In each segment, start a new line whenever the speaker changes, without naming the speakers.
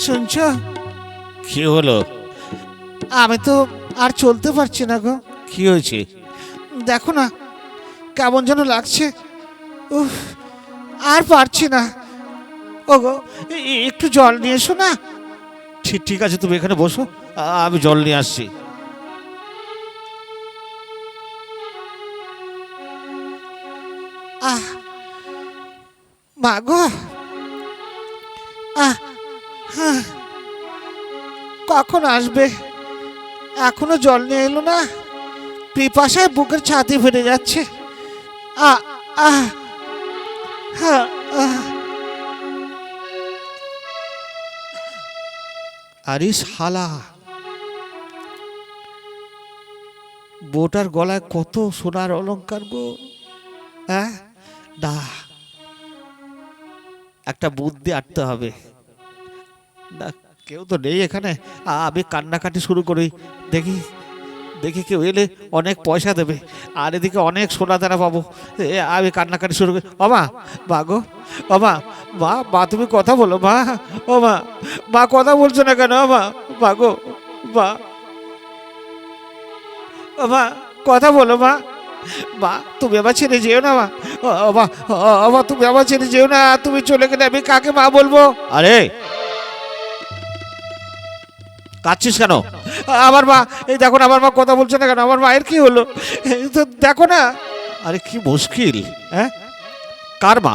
শুনছো?
কি হলো?
আমি তো আর চলতে পারছি না গো।
কি হয়েছে?
দেখো না, কেমন যেন লাগছে। উফ, আর পারছি না। ওগো, একটু জল নিয়ে এসো না।
ঠিক ঠিক আছে, তুমি এখানে বসো, আমি জল নিয়ে আসছি।
আহ, মা গো, আহ, হ্যাঁ, কখন আসবে? এখনো জল নিয়ে এলো না। পিপাসায় বুকের ছাতি ফেটে যাচ্ছে। আহ, আহ, হ্যাঁ, আহ।
আরে শালা, বউটার গলায় কত সোনার অলংকার গো। হ্যাঁ, না, একটা বুদ্ধি আটতে হবে। না, কেউ তো নেই এখানে। আমি কান্নাকাটি শুরু করি, দেখি দেখি কেউ এলে অনেক পয়সা দেবে, আর এদিকে অনেক সোনা দানা পাবো। আমি কান্নাকাটি শুরু করি। ও মা, মা গো, ও মা, মা, মা তুমি কথা বলো মা। ও মা, মা কথা বলছো না কেন? মা, মা গো, মা, ও মা, কথা বলো মা। মা, তুমি আমার ছেড়ে যেও না মা। ও মা, ও মা, তুমি আমার ছেড়ে যেও না। তুমি চলে গেলে আমি কাকে মা বলবো? আরে, কাঁদছিস কেন? আমার মা, এই দেখো না, আমার মা কথা বলছে না কেন? আমার মায়ের কি হলো? এই তো দেখো না। আরে কি মুশকিল! হ্যাঁ, কার মা?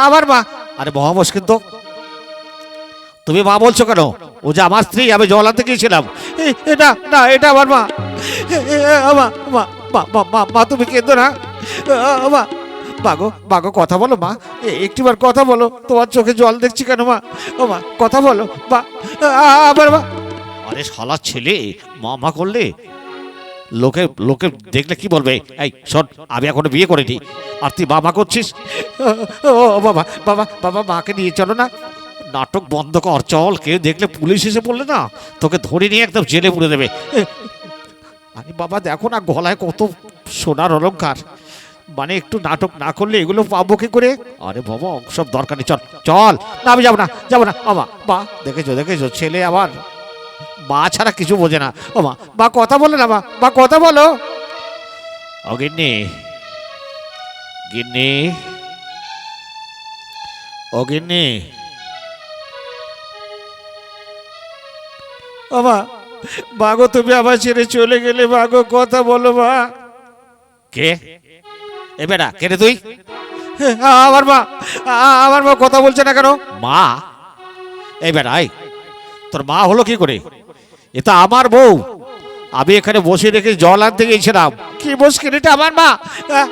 আমার মা। আরে মহা মুশকিল তো। তুমি মা বলছো কেন? ও যে আমার স্ত্রী, আমি জল আনতে গিয়েছিলাম। এটা না, এটা আমার মা। মা, মা, মা, মা, মা, মা, তুমি কেঁদো না। মা, বাগো, বাগো, কথা বলো মা। একটিবার কথা বলো। তোমার চোখে জল দেখছি কেন মা? ও মা, কথা বলো মা। আমার মা। আরে শালা ছেলে, মা করলে লোকে লোকে দেখলে কি বলবে? এই শোন, আমি এখনো বিয়ে করিনি, আর তুই মা করছিস? ও বাবা, বাবা, বাবা, মাকে নিয়ে চলো না। নাটক বন্ধ কর, চল। কেউ দেখলে পুলিশ এসে পড়লে না, তোকে ধরে নিয়ে একদম জেলে পুরে দেবে। আরে বাবা, দেখো না গলায় কত সোনার অলংকার। মানে একটু নাটক না করলে এগুলো পাবো কি করে? আরে বাবা, সব দরকার নেই, চল চল। না, আমি যাবো না, যাবো না। বাবা, বা, দেখেছো দেখেছো, ছেলে আবার মা ছাড়া কিছু বোঝে না। ও মা, বা কথা বলে না মা, বা কথা বলো। ও গিন্নি, গিন্নি, ও গিন্নি। ও মা, মাগো, তুমি আমার ছেড়ে চলে গেলে। মাগো, কথা বলো মা। কে? এ বেটা, কে রে তুই? আমার মা, আমার মা কথা বলছে না কেন? মা? এই বেটা, এই, তোর মা হলো কি করে? এ তো আমার বউ। আমি এখানে বসে রেখে জল আনতে গিয়েছিলাম। কি মুশকিল, এটা আমার মা।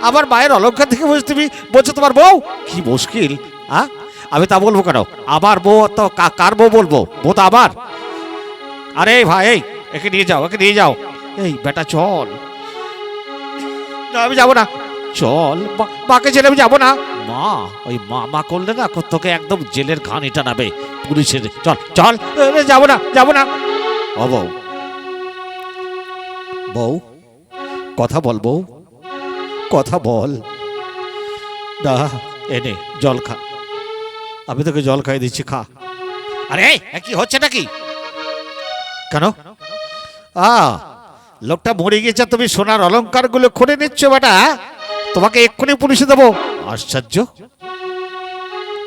আমার মায়ের অলংকার থেকে বসে তুমি বলছো তোমার বউ? কি মুশকিল! হ্যাঁ, আমি তা বলবো কেন? আমার বউ তো কার বউ বলবো? বউ তো আমার। আরে ভাই, এই, একে নিয়ে যাও, একে নিয়ে যাও। এই বেটা, চল। না, আমি যাবো না। চল, মাকে ছেড়ে আমি যাবো না। মা, ওই মা করলে না, তোকে একদম জেলের ঘানিটা নাবে পুলিশের। চল চল, যাবো না, যাবো না। ও বউ, বউ, কথা বল বউ, কথা বল না। এনে জল খা, আমি তোকে জল খাইয়ে দিচ্ছি, খা। আরে কি হচ্ছে নাকি? কেন? লোকটা মরে গেছে, তুমি সোনার অলংকার গুলো খুলে নিচ্ছ বেটা। তোমাকে এক্ষুনি পুলিশে দেবো। আশ্চর্য,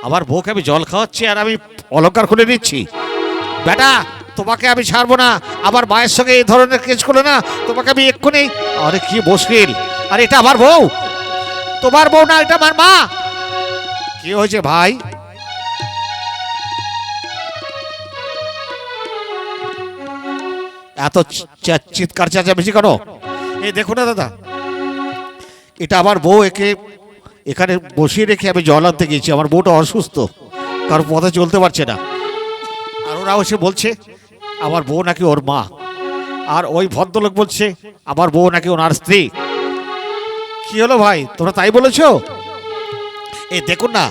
আমার বউকে আমি জল খাওয়াচ্ছি আর আমি অলংকার খুলে নিচ্ছি? বেটা, তোমাকে আমি ছাড়বো না। আমার মায়ের সঙ্গে এই ধরনের কেস করো না, তোমাকে আমি এক্ষুনি। আরে কি মুশকিল! আরে এটা আমার বউ, তোমার বউ না, এটা আমার মা। কি হয়েছে ভাই? এত চিৎকার চেঁচামেচি কেন? এই দেখো না দাদা, এটা আমার বউ। একে এখানে বসিয়ে রেখে আমি জল আনতে গেছি। আমার বউটা অসুস্থ, কারণ পথে চলতে পারছে না। আর ওরাও এসে বলছে আমার বউ নাকি ওর মা। আর ওই ভদ্রলোক বলছে আমার বউ নাকি ওনার স্ত্রী। কি হলো ভাই, তোমরা তাই বলেছো? এই দেখুন না,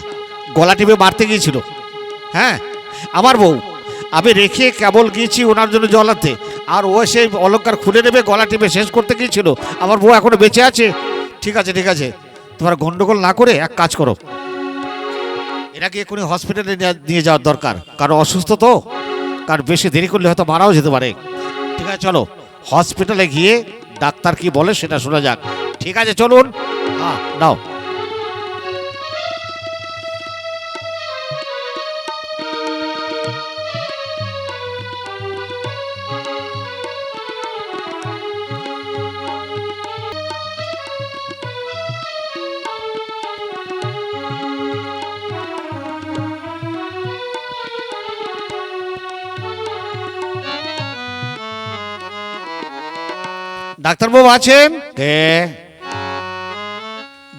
গলা টিপে মারতে গিয়েছিল। হ্যাঁ, আমার বউ। আমি রেখে কেবল গিয়েছি ওনার জন্য জল আনতে, আর ও সেই অলংকার খুলে নেবে, গলা টিপে শেষ করতে গিয়েছিল। আমার বউ এখনো বেঁচে আছে। ঠিক আছে, ঠিক আছে, তোমার গন্ডগোল না করে এক কাজ করো, এনাকে এক্ষুনি হসপিটালে নিয়ে যাওয়ার দরকার, কারণ অসুস্থ তো। কারণ বেশি দেরি করলে হয়তো মারাও যেতে পারে। ঠিক আছে চলো হসপিটালে গিয়ে ডাক্তার কি বলে সেটা শোনা যাক। ঠিক আছে চলুন। হ্যাঁ নাও। ডাক্তারবাবু আছেন? কে?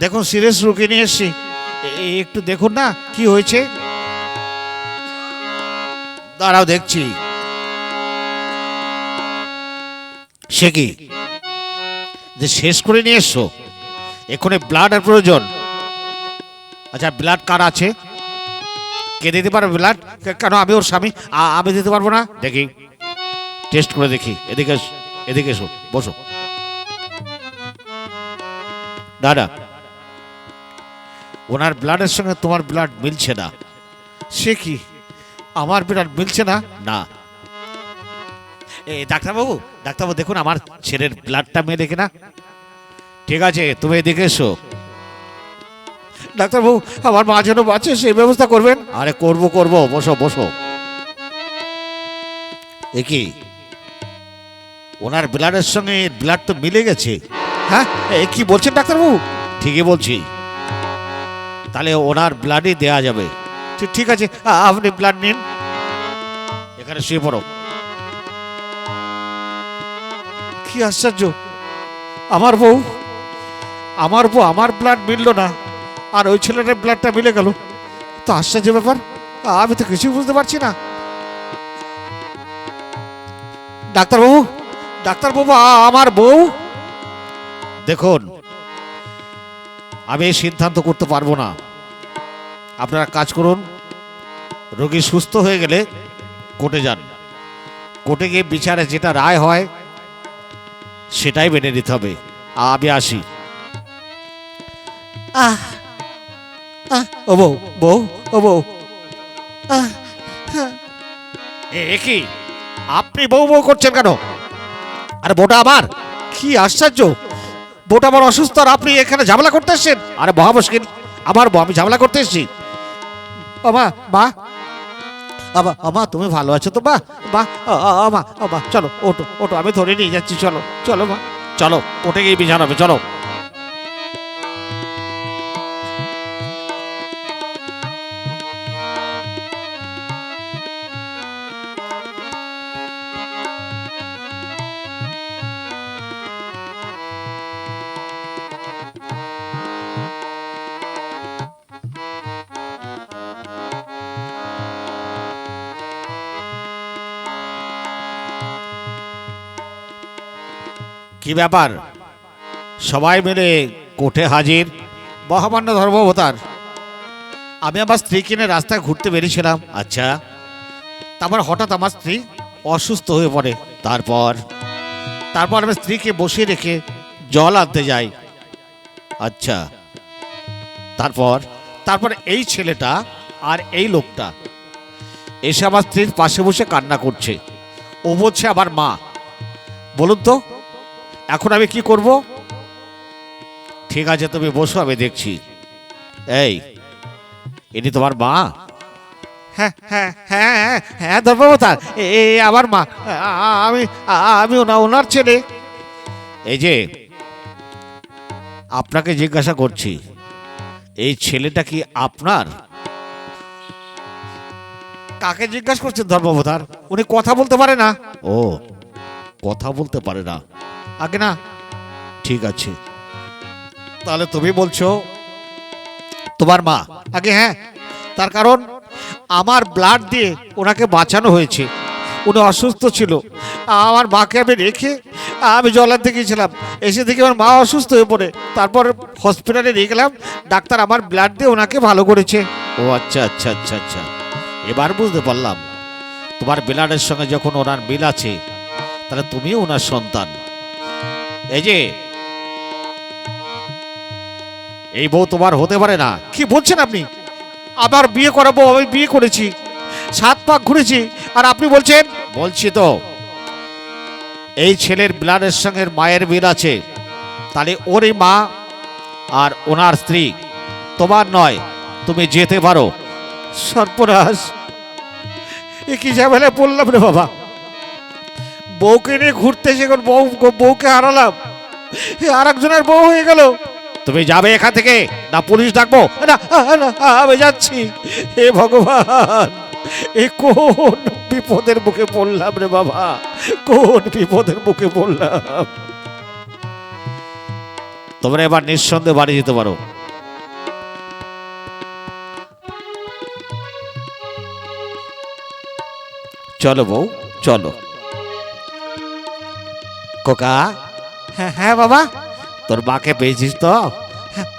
দেখুন সিরিয়াস রোগী নিয়ে এসছি, একটু দেখুন না কি হয়েছে। দাঁড়াও দেখছি। সে কি যে শেষ করে নিয়ে এসছো? এক্ষুনি ব্লাডের প্রয়োজন। আচ্ছা ব্লাড কার আছে? কে দিতে পারবে ব্লাড? কেন আমি ওর স্বামী, আমি দিতে পারবো না? দেখি টেস্ট করে দেখি। এদিকে এদিকে এসো, বসো। দাদা ওনার ব্লাডের সঙ্গে তোমার ব্লাড মিলছে না। সে কি আমার ব্লাড মিলছে না? না ডাক্তারবাবু, ডাক্তারবাবু দেখুন আমার ছেলের ব্লাডটা মেলে কিনা। ঠিক আছে তুমি এদিকে এসো। ডাক্তারবাবু আমার মা যেন বাঁচে সেই ব্যবস্থা করবেন। আরে করবো করবো, বসো বসো। এ কি ওনার ব্লাডের সঙ্গে ব্লাড তো মিলে গেছে। হ্যাঁ কি বলছেন ডাক্তারবাবু? ঠিকই বলছি। তাহলে ওনার ব্লাডই দেয়া যাবে। ঠিক আছে আপনি ব্লাড নিন, এখানে শুয়ে পড়ো। কি আশ্চর্য, আমার বউ আমার ব্লাড মিলল না আর ওই ছেলেটার ব্লাডটা মিলে গেল। তো আশ্চর্য ব্যাপার, আমি তো কিছুই বুঝতে পারছি না। ডাক্তারবাবু, ডাক্তারবাবু আমার বউ। দেখুন আমি এই সিদ্ধান্ত করতে পারবো না। আপনারা কাজ করুন, রোগী সুস্থ হয়ে গেলে কোর্টে যান। কোর্টে গিয়ে বিচারে যেটা রায় হয় সেটাই মেনে নিতে হবে। আমি আসি। ও বউ, বউ, ও বউ। এ কি আপনি বউ বউ করছেন কেন? আরে বউটা আমার। কি আশ্চর্য, বউটা আমার অসুস্থ আর আপনি এখানে ঝামেলা করতে এসছেন? আরে মহা মুশকিল, আমার বউ, আমি ঝামেলা করতে এসেছি। মা মা মা তুমি ভালো আছো তো? মা মা মা চলো ওটো ওটো, আমি ধরে নিয়ে যাচ্ছি। চলো চলো মা, চলো ওটে গিয়ে বিছানাবে, চলো। কি ব্যাপার, সবাই মিলে কোর্টে হাজির? মহামান্য ধর্মাবতার, আমি আমার স্ত্রী কিনে রাস্তায় ঘুরতে বেরিয়েছিলাম। আচ্ছা, তারপর হঠাৎ আমার স্ত্রী অসুস্থ হয়ে পড়ে। তারপর আমি স্ত্রীকে বসিয়ে রেখে জল আনতে যাই। আচ্ছা, তারপর এই ছেলেটা আর এই লোকটা এসে আমার স্ত্রীর পাশে বসে কান্না করছে। ও বলছে আমার মা। বলুন তো এখন আমি কি করব? ঠিক আছে তুমি বসো, আমি দেখছি। এই ইনি তোমার মা? হ্যাঁ হ্যাঁ হ্যাঁ হ্যাঁ ধর্মাবতার, আমার মা। আমি ওনার ছেলে। এই যে আপনাকে জিজ্ঞাসা করছি, এই ছেলেটা কি আপনার? কাকে জিজ্ঞাসা করছেন ধর্মাবতার? উনি কথা বলতে পারে না। ও কথা বলতে পারে না? আগে না, ঠিক আছে তাহলে তুমি বলছো তোমার মা? আগে হ্যাঁ, তার কারণ আমার ব্লাড দিয়ে ওনাকে বাঁচানো হয়েছে। উনি অসুস্থ ছিল, আমার মাকে আমি রেখে আমি জল আনতে গিয়েছিলাম। এসে দেখি আমার মা অসুস্থ হয়ে পড়ে। তারপর হসপিটালে নিয়ে গেলাম, ডাক্তার আমার ব্লাড দিয়ে ওনাকে ভালো করেছে। ও আচ্ছা আচ্ছা আচ্ছা আচ্ছা, এবার বুঝতে পারলাম। তোমার ব্লাডের সঙ্গে যখন ওনার মিল আছে, তাহলে তুমিও ওনার সন্তান। এই যে এই বউ তোমার হতে পারে না। কি বলছেন আপনি? আবার বিয়ে করাবো? আমি বিয়ে করেছি, সাত পাক ঘুরেছি আর আপনি বলছেন? বলছি তো, এই ছেলের ব্লাডের সঙ্গে মায়ের মিল আছে, তাহলে ওরই মা আর ওনার স্ত্রী, তোমার নয়, তুমি যেতে পারো। সর্বনাশ, এ কি ঝামেলা পড়লাম রে বাবা। বউকে নিয়ে ঘুরতে এসে এখন বউকে হারালাম, আর একজনের বউ হয়ে গেল। তুমি যাবে এখান থেকে, না পুলিশ ডাকবো? না না, আমি যাচ্ছি। হে ভগবান, এ কোন বিপদের মুখে পড়লাম রে বাবা, কোন বিপদের মুখে পড়লাম। তোমরা এবার নিঃসন্দেহে বাড়ি যেতে পারো। চলো বউ, চলো। খোকা,
হ্যাঁ হ্যাঁ বাবা।
তোর মাকে পেয়েছিস তো?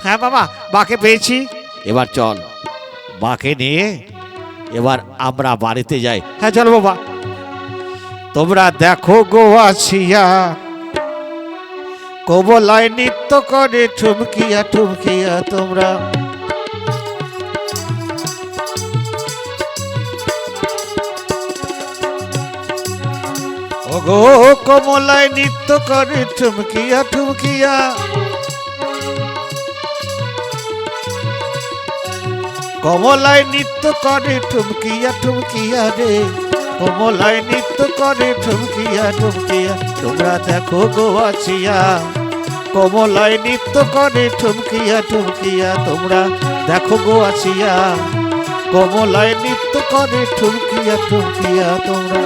হ্যাঁ বাবা, মাকে পেয়েছি।
এবার চল, মাকে নিয়ে এবার আমরা বাড়িতে যাই।
হ্যাঁ চলো বাবা। তোমরা দেখো গো আসিয়া, কবলায় নৃত্য করে ঠুমকিয়া ঠুমকিয়া তোমরা। ওগো কমলায় নৃত্য করে ঠুমকিয়া ঠুমকিয়া, কমলায় নৃত্য করে ঠুমকিয়া ঠুমকিয়া রে, কমলায় নৃত্য করে ঠুমকিয়া ঠুমকিয়া। তোমরা দেখো গো আসিয়া, কমলায় নৃত্য করে ঠুমকিয়া ঠুমকিয়া। তোমরা দেখো গো আসিয়া, কমলায় নৃত্য করে ঠুমকিয়া ঠুমকিয়া তোমরা।